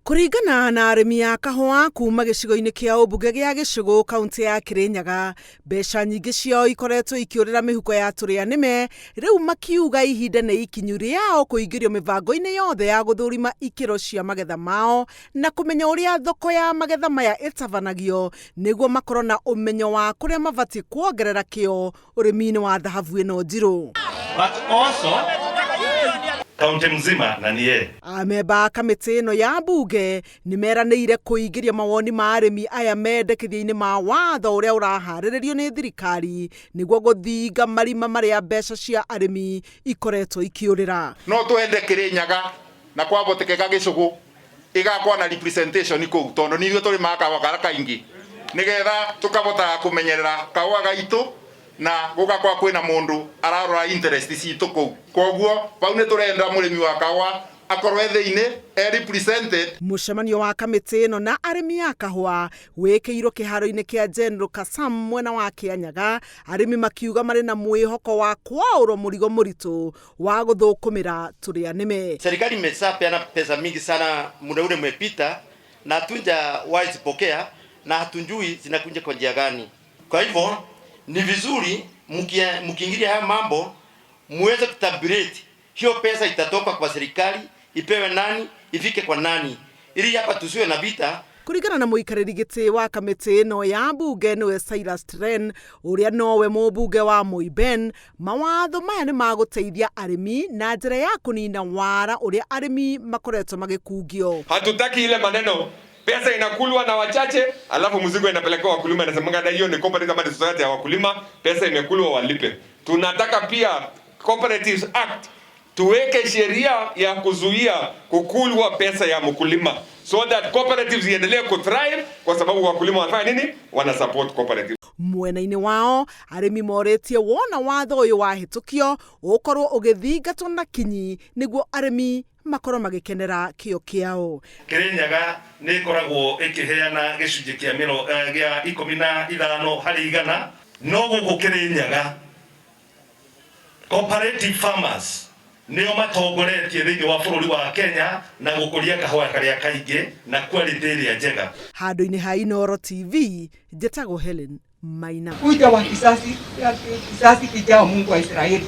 Kũringana na arĩmi a kahũa kuma gĩcigo-inĩ kĩa ũmbunge gĩa Gĩcũgũ kaunti ya Kĩrĩnyaga, mbeca nyingĩ ciao ikoretwo ikĩũrĩra mĩhuko ya tũrĩa-nĩme, rĩu makiuga ihinda nĩ ikinyu rĩao kũingĩrio mĩbango-inĩ yothe ya gũthũrima ikĩro cia magetha mao na kũmenya ũrĩa thoko ya magetha maya ĩtabanagio nĩguo makorwo na ũmenyo wa kũrĩa mabatiĩ kuongerera kĩo ũrĩmi-inĩ wa dhahabu ĩno njirũ. Kaunti mzima na niye. Amemba a kamĩtĩ ĩno ya mbunge nĩmeranĩire kũingĩria mawoni ma arĩmi aya mendekithia-inĩ ma watho ũrĩa ũraharĩrĩrio nĩ thirikari nĩguo gũthinga marima marĩa mbeca cia arĩmi ikoretwo ikĩũrĩra. No twende Kĩrĩnyaga na kwabotekeka Gĩcũgũ igakorwo na representation kũu tondũ nĩ ithuĩ tũrĩ kahũa karĩa kaingĩ nĩgetha tũkabota kũmenyerera kahũa gaitũ na gũgakorwo kwĩna mũndũ ararora interest citũ kũu. Koguo bau nĩ tũrenda mũrĩmi wa kahũa akorwo thĩinĩ represented. Mũcemanio wa kamĩtĩ ĩno na arĩmi a kahũa wĩkĩirwo kĩharo-inĩ kĩa General Kasam mwena wa Kĩanyaga, arĩmi makiuga marĩ na mwĩhoko wa kwaũrwo mũrigo mũritũ wa gũthũkũmĩra tũrĩa-nĩme. Serikali imeshapeana pesa mingi sana muda ule umepita na hatujawahi zipokea na hatunjui zinakuja kwa njia gani. Kwa hivyo ni vizuri mkiingilia haya mambo muweze kutabireti hiyo pesa itatoka kwa serikali, ipewe nani, ifike kwa nani, ili hapa tusiwe na vita. Kũringana na mũikarĩri gĩtĩ wa kamĩtĩ ĩno ya mbunge nĩwe Cyrus Tren, ũrĩa nowe mũmbunge wa Moiben, mawatho maya nĩ magũteithia arĩmi na njĩra ya kũnina wara ũrĩa arĩmi makoretwo magĩkungio. Hatutaki ile maneno pesa inakulwa na wachache alafu mzigo inapelekwa wakulima, inasemanga hiyo ni cooperative society ya wakulima, pesa imekulwa walipe. Tunataka pia Cooperatives Act tuweke sheria ya kuzuia kukulwa pesa ya mkulima so that cooperatives iendelee kuthrive kwa sababu wakulima wanafanya nini? Wana support cooperatives. Mwena-inĩ wao arĩmi morĩtie wona watho ũyũ wahĩtũkio ũkorwo ũgĩthingatwo na kinyi nĩguo arĩmi makorwo magĩkenera kĩo kĩao. Kĩrĩnyaga nĩ ĩkoragwo ĩkĩheana gĩcunjĩ kĩa 15 harĩ igana, no gũkũ Kĩrĩnyaga cooperative farmers nĩo matongoretie thĩinĩ wa bũrũri wa Kenya na gũkũria kahũa karĩa kaingĩ na quality ĩrĩa njega. Handũ-inĩ ha Inooro TV, njĩtagwo Helen Maina. Kuja wa kisasi kijao Mungu wa Israeli.